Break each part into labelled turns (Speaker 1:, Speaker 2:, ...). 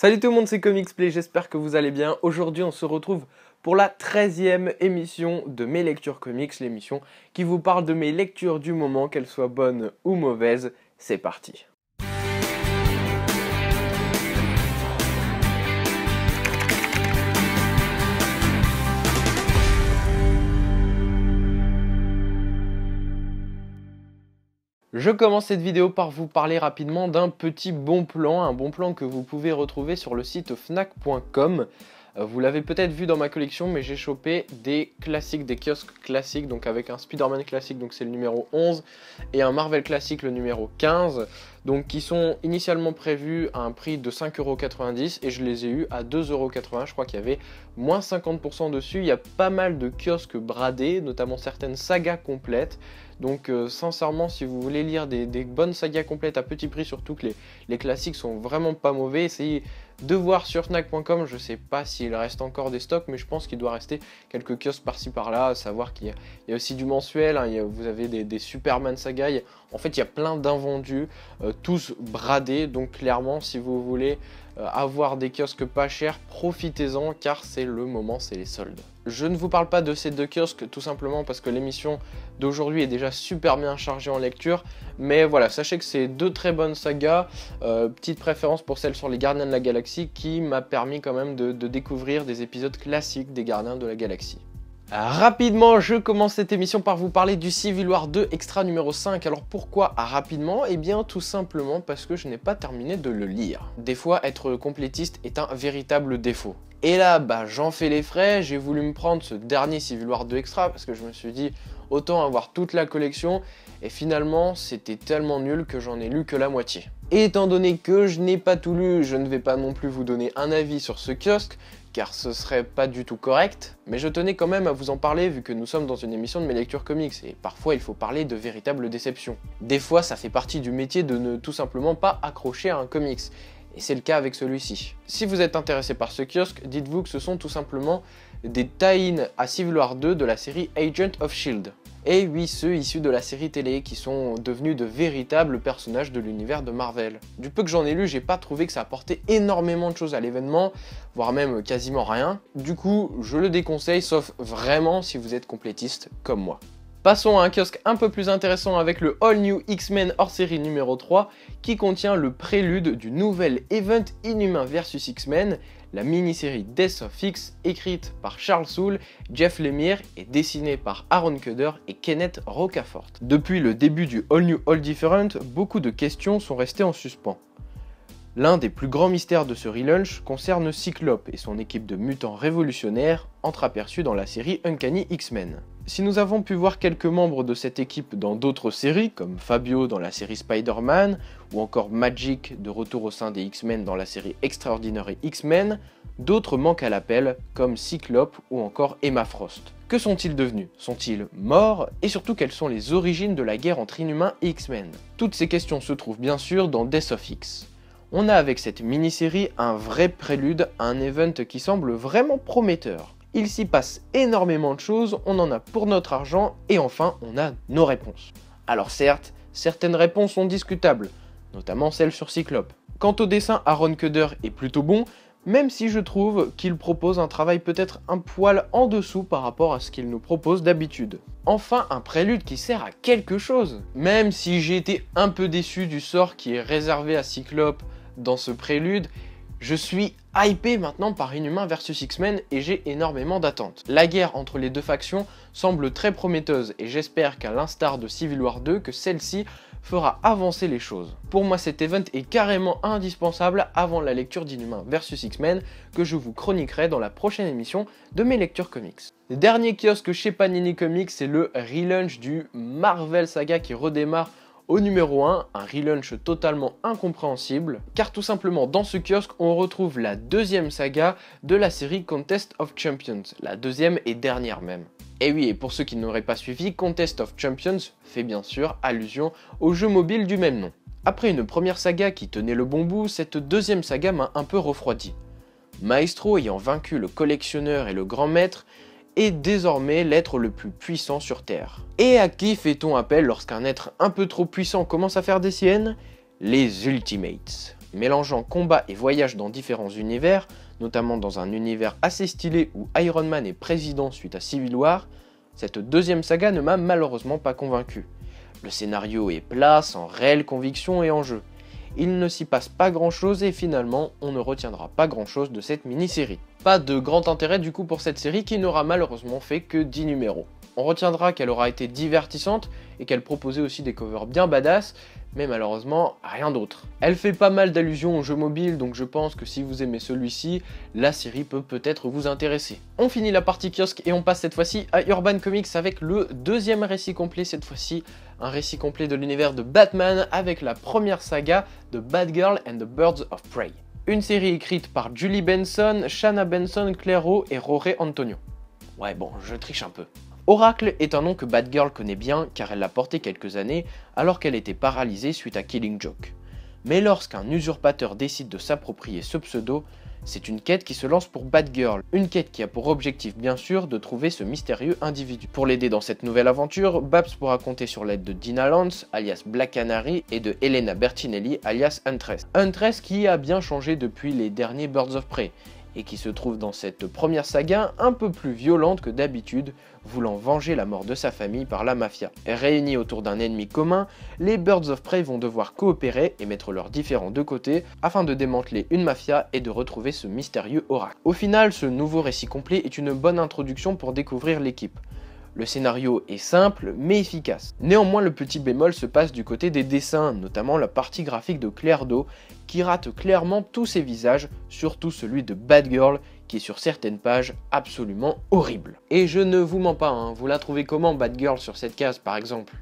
Speaker 1: Salut tout le monde, c'est Comicsplay, j'espère que vous allez bien. Aujourd'hui, on se retrouve pour la 13e émission de Mes Lectures Comics, l'émission qui vous parle de mes lectures du moment, qu'elles soient bonnes ou mauvaises. C'est parti. Je commence cette vidéo par vous parler rapidement d'un petit bon plan, un bon plan que vous pouvez retrouver sur le site fnac.com. Vous l'avez peut-être vu dans ma collection, mais j'ai chopé des classiques, des kiosques classiques, donc avec un Spider-Man classique, donc c'est le numéro 11, et un Marvel classique, le numéro 15, donc qui sont initialement prévus à un prix de 5,90 € et je les ai eus à 2,80 €. Je crois qu'il y avait moins 50% dessus. Il y a pas mal de kiosques bradés, notamment certaines sagas complètes. Donc sincèrement, si vous voulez lire des bonnes sagas complètes à petit prix, surtout que les classiques sont vraiment pas mauvais, essayez de voir sur fnac.com. Je sais pas s'il reste encore des stocks, mais je pense qu'il doit rester quelques kiosques par-ci par-là, à savoir qu'il y a aussi du mensuel, hein, vous avez des Superman saga, en fait il y a plein d'invendus, tous bradés, donc clairement si vous voulez avoir des kiosques pas chers, profitez-en car c'est le moment, c'est les soldes. Je ne vous parle pas de ces deux kiosques tout simplement parce que l'émission d'aujourd'hui est déjà super bien chargée en lecture, mais voilà, sachez que c'est deux très bonnes sagas, petite préférence pour celle sur les Gardiens de la Galaxie qui m'a permis quand même de découvrir des épisodes classiques des Gardiens de la Galaxie. Rapidement, je commence cette émission par vous parler du Civil War 2 Extra numéro 5. Alors pourquoi rapidement? Eh bien tout simplement parce que je n'ai pas terminé de le lire. Des fois, être complétiste est un véritable défaut. Et là, j'en fais les frais, j'ai voulu me prendre ce dernier Civil War 2 Extra parce que je me suis dit autant avoir toute la collection et finalement c'était tellement nul que j'en ai lu que la moitié. Et étant donné que je n'ai pas tout lu, je ne vais pas non plus vous donner un avis sur ce kiosque, car ce serait pas du tout correct, mais je tenais quand même à vous en parler vu que nous sommes dans une émission de Mes Lectures Comics et parfois il faut parler de véritables déceptions. Des fois ça fait partie du métier de ne tout simplement pas accrocher à un comics, et c'est le cas avec celui-ci. Si vous êtes intéressé par ce kiosque, dites-vous que ce sont tout simplement des tie-in à Civil War 2 de la série Agent of S.H.I.E.L.D. Et oui, ceux issus de la série télé qui sont devenus de véritables personnages de l'univers de Marvel. Du peu que j'en ai lu, j'ai pas trouvé que ça apportait énormément de choses à l'événement, voire même quasiment rien. Du coup, je le déconseille, sauf vraiment si vous êtes complétiste comme moi. Passons à un kiosque un peu plus intéressant avec le All New X-Men hors série numéro 3 qui contient le prélude du nouvel event Inhumains vs X-Men, la mini-série Death of X écrite par Charles Soule, Jeff Lemire et dessinée par Aaron Kuder et Kenneth Rocafort. Depuis le début du All New All Different, beaucoup de questions sont restées en suspens. L'un des plus grands mystères de ce relaunch concerne Cyclope et son équipe de mutants révolutionnaires entreaperçus dans la série Uncanny X-Men. Si nous avons pu voir quelques membres de cette équipe dans d'autres séries, comme Fabio dans la série Spider-Man, ou encore Magic de retour au sein des X-Men dans la série Extraordinary X-Men, d'autres manquent à l'appel, comme Cyclope ou encore Emma Frost. Que sont-ils devenus? Sont-ils morts? Et surtout, quelles sont les origines de la guerre entre Inhumains et X-Men? Toutes ces questions se trouvent bien sûr dans Death of X. On a avec cette mini-série un vrai prélude à un event qui semble vraiment prometteur. Il s'y passe énormément de choses, on en a pour notre argent et enfin on a nos réponses. Alors certes, certaines réponses sont discutables, notamment celle sur Cyclope. Quant au dessin, Aaron Kuder est plutôt bon, même si je trouve qu'il propose un travail peut-être un poil en dessous par rapport à ce qu'il nous propose d'habitude. Enfin, un prélude qui sert à quelque chose. Même si j'ai été un peu déçu du sort qui est réservé à Cyclope dans ce prélude, je suis hypé maintenant par Inhumains vs X-Men et j'ai énormément d'attentes. La guerre entre les deux factions semble très prometteuse et j'espère qu'à l'instar de Civil War 2, que celle-ci fera avancer les choses. Pour moi, cet event est carrément indispensable avant la lecture d'Inhumains vs X-Men que je vous chroniquerai dans la prochaine émission de Mes Lectures Comics. Le dernier kiosque chez Panini Comics, c'est le relaunch du Marvel Saga qui redémarre au numéro 1, un relaunch totalement incompréhensible, car tout simplement dans ce kiosque on retrouve la deuxième saga de la série Contest of Champions, la deuxième et dernière même. Et oui, et pour ceux qui n'auraient pas suivi, Contest of Champions fait bien sûr allusion au jeu mobile du même nom. Après une première saga qui tenait le bon bout, cette deuxième saga m'a un peu refroidi. Maestro ayant vaincu le collectionneur et le grand maître, est désormais l'être le plus puissant sur Terre. Et à qui fait-on appel lorsqu'un être un peu trop puissant commence à faire des siennes? Les Ultimates. Mélangeant combat et voyage dans différents univers, notamment dans un univers assez stylé où Iron Man est président suite à Civil War, cette deuxième saga ne m'a malheureusement pas convaincu. Le scénario est plat, sans réelle conviction et enjeu. Il ne s'y passe pas grand chose et finalement on ne retiendra pas grand chose de cette mini-série. Pas de grand intérêt du coup pour cette série qui n'aura malheureusement fait que 10 numéros. On retiendra qu'elle aura été divertissante et qu'elle proposait aussi des covers bien badass, mais malheureusement rien d'autre. Elle fait pas mal d'allusions aux jeux mobiles, donc je pense que si vous aimez celui-ci, la série peut peut-être vous intéresser. On finit la partie kiosque et on passe cette fois-ci à Urban Comics avec le deuxième récit complet cette fois-ci, un récit complet de l'univers de Batman avec la première saga de Batgirl and the Birds of Prey. Une série écrite par Julie Benson, Shanna Benson, Clairo et Roré Antonio. Ouais bon, je triche un peu. Oracle est un nom que Batgirl connaît bien car elle l'a porté quelques années alors qu'elle était paralysée suite à Killing Joke. Mais lorsqu'un usurpateur décide de s'approprier ce pseudo, c'est une quête qui se lance pour Batgirl, une quête qui a pour objectif bien sûr de trouver ce mystérieux individu. Pour l'aider dans cette nouvelle aventure, Babs pourra compter sur l'aide de Dina Lance, alias Black Canary, et de Elena Bertinelli, alias Huntress. Huntress qui a bien changé depuis les derniers Birds of Prey, et qui se trouve dans cette première saga un peu plus violente que d'habitude, voulant venger la mort de sa famille par la mafia. Réunis autour d'un ennemi commun, les Birds of Prey vont devoir coopérer et mettre leurs différends de côté afin de démanteler une mafia et de retrouver ce mystérieux oracle. Au final, ce nouveau récit complet est une bonne introduction pour découvrir l'équipe. Le scénario est simple mais efficace. Néanmoins, le petit bémol se passe du côté des dessins, notamment la partie graphique de Claire Do, qui rate clairement tous ses visages, surtout celui de Batgirl, qui est sur certaines pages absolument horrible. Et je ne vous mens pas, hein, vous la trouvez comment Batgirl sur cette case par exemple?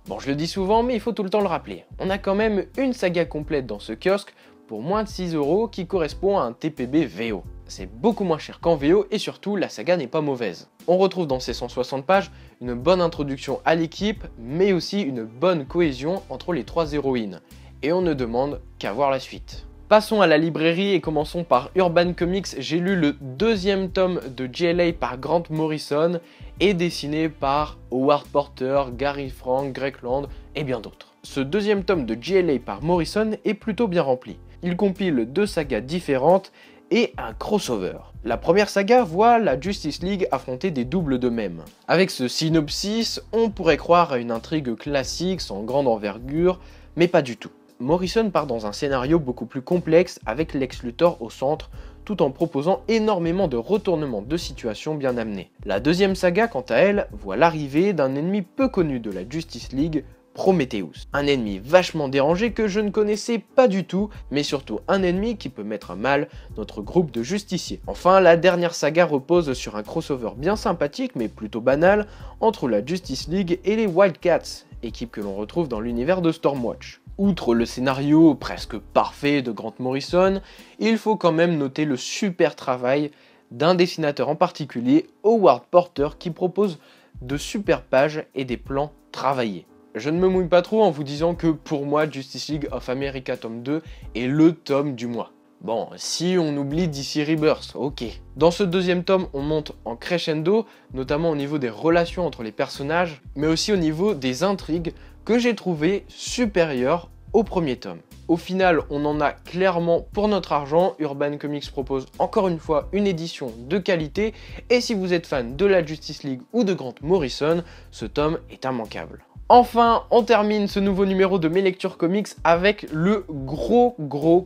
Speaker 1: Bon, je le dis souvent, mais il faut tout le temps le rappeler. On a quand même une saga complète dans ce kiosque pour moins de 6 € qui correspond à un TPB VO. C'est beaucoup moins cher qu'en VO et surtout la saga n'est pas mauvaise. On retrouve dans ces 160 pages une bonne introduction à l'équipe mais aussi une bonne cohésion entre les trois héroïnes. Et on ne demande qu'à voir la suite. Passons à la librairie et commençons par Urban Comics. J'ai lu le deuxième tome de JLA par Grant Morrison et dessiné par Howard Porter, Gary Frank, Greg Land et bien d'autres. Ce deuxième tome de JLA par Morrison est plutôt bien rempli. Il compile deux sagas différentes et un crossover. La première saga voit la Justice League affronter des doubles d'eux-mêmes. Avec ce synopsis, on pourrait croire à une intrigue classique sans grande envergure, mais pas du tout. Morrison part dans un scénario beaucoup plus complexe avec Lex Luthor au centre, tout en proposant énormément de retournements de situation bien amenés. La deuxième saga, quant à elle, voit l'arrivée d'un ennemi peu connu de la Justice League, Prometheus. Un ennemi vachement dérangé que je ne connaissais pas du tout, mais surtout un ennemi qui peut mettre à mal notre groupe de justiciers. Enfin, la dernière saga repose sur un crossover bien sympathique mais plutôt banal entre la Justice League et les Wildcats, équipe que l'on retrouve dans l'univers de Stormwatch. Outre le scénario presque parfait de Grant Morrison, il faut quand même noter le super travail d'un dessinateur en particulier, Howard Porter, qui propose de super pages et des plans travaillés. Je ne me mouille pas trop en vous disant que pour moi Justice League of America tome 2 est le tome du mois. Bon, si on oublie DC Rebirth, ok. Dans ce deuxième tome, on monte en crescendo, notamment au niveau des relations entre les personnages, mais aussi au niveau des intrigues que j'ai trouvé supérieures au premier tome. Au final, on en a clairement pour notre argent. Urban Comics propose encore une fois une édition de qualité, et si vous êtes fan de la Justice League ou de Grant Morrison, ce tome est immanquable. Enfin, on termine ce nouveau numéro de Mes Lectures Comics avec le gros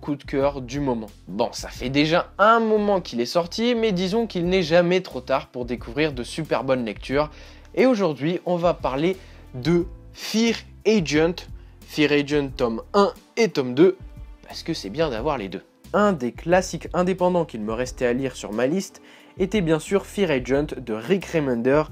Speaker 1: coup de cœur du moment. Bon, ça fait déjà un moment qu'il est sorti, mais disons qu'il n'est jamais trop tard pour découvrir de super bonnes lectures. Et aujourd'hui, on va parler de Fear Agent tome 1 et tome 2, parce que c'est bien d'avoir les deux. Un des classiques indépendants qu'il me restait à lire sur ma liste était bien sûr Fear Agent de Rick Remender,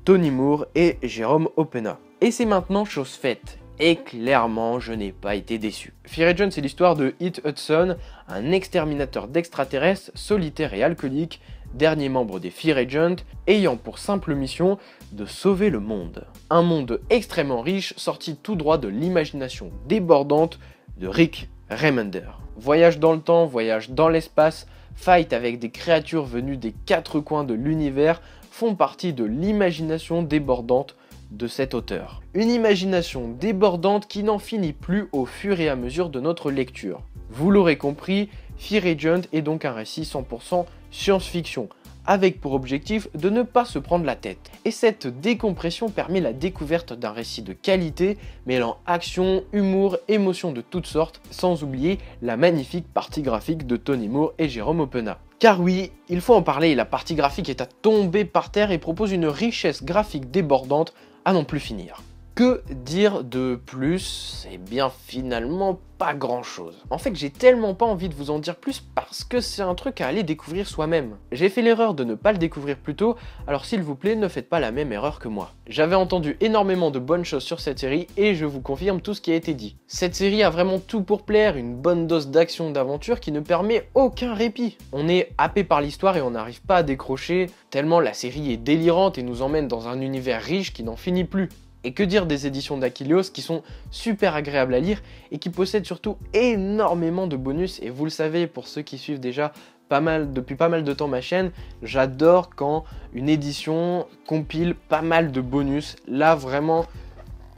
Speaker 1: Tony Moore et Jérôme Opena. Et c'est maintenant chose faite, et clairement je n'ai pas été déçu. Fear Agent, c'est l'histoire de Heath Hudson, un exterminateur d'extraterrestres solitaire et alcoolique, dernier membre des Fear Agent, ayant pour simple mission de sauver le monde. Un monde extrêmement riche, sorti tout droit de l'imagination débordante de Rick Remender. Voyage dans le temps, voyage dans l'espace, fight avec des créatures venues des quatre coins de l'univers font partie de l'imagination débordante de cet auteur. Une imagination débordante qui n'en finit plus au fur et à mesure de notre lecture. Vous l'aurez compris, Fear Agent est donc un récit 100% science-fiction, avec pour objectif de ne pas se prendre la tête. Et cette décompression permet la découverte d'un récit de qualité, mêlant action, humour, émotions de toutes sortes, sans oublier la magnifique partie graphique de Tony Moore et Jérôme Opena. Car oui, il faut en parler, la partie graphique est à tomber par terre et propose une richesse graphique débordante à n'en plus finir. Que dire de plus? Eh bien finalement pas grand chose. En fait j'ai tellement pas envie de vous en dire plus parce que c'est un truc à aller découvrir soi-même. J'ai fait l'erreur de ne pas le découvrir plus tôt, alors s'il vous plaît ne faites pas la même erreur que moi. J'avais entendu énormément de bonnes choses sur cette série et je vous confirme tout ce qui a été dit. Cette série a vraiment tout pour plaire, une bonne dose d'action d'aventure qui ne permet aucun répit. On est happé par l'histoire et on n'arrive pas à décrocher, tellement la série est délirante et nous emmène dans un univers riche qui n'en finit plus. Et que dire des éditions d'Achilleos qui sont super agréables à lire et qui possèdent surtout énormément de bonus. Et vous le savez, pour ceux qui suivent déjà depuis pas mal de temps ma chaîne, j'adore quand une édition compile pas mal de bonus. Là vraiment,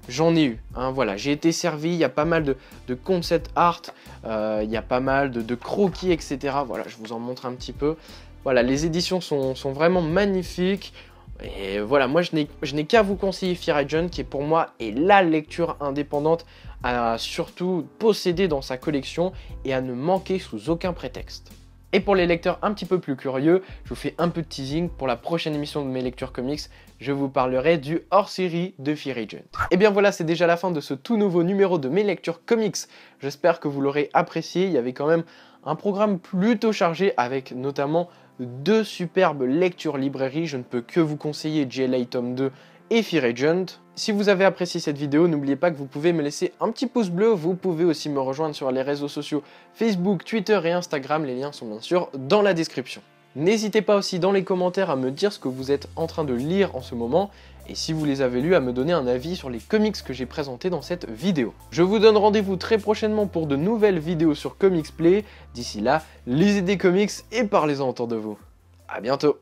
Speaker 1: j'en ai eu. Hein, voilà, j'ai été servi, il y a pas mal de concept art, il y a pas mal de croquis, etc. Voilà, je vous en montre un petit peu. Voilà, les éditions sont vraiment magnifiques. Et voilà, moi je n'ai qu'à vous conseiller Fear Agent qui pour moi est la lecture indépendante à surtout posséder dans sa collection et à ne manquer sous aucun prétexte. Et pour les lecteurs un petit peu plus curieux, je vous fais un peu de teasing pour la prochaine émission de mes lectures comics, je vous parlerai du hors-série de Fear Agent. Et bien voilà, c'est déjà la fin de ce tout nouveau numéro de mes lectures comics. J'espère que vous l'aurez apprécié, il y avait quand même un programme plutôt chargé avec notamment 2 superbes lectures librairies, je ne peux que vous conseiller JLA Tome 2 et Fear Agent. Si vous avez apprécié cette vidéo, n'oubliez pas que vous pouvez me laisser un petit pouce bleu, vous pouvez aussi me rejoindre sur les réseaux sociaux Facebook, Twitter et Instagram, les liens sont bien sûr dans la description. N'hésitez pas aussi dans les commentaires à me dire ce que vous êtes en train de lire en ce moment, et si vous les avez lus, à me donner un avis sur les comics que j'ai présentés dans cette vidéo. Je vous donne rendez-vous très prochainement pour de nouvelles vidéos sur Comics Play. D'ici là, lisez des comics et parlez-en autour de vous. À bientôt!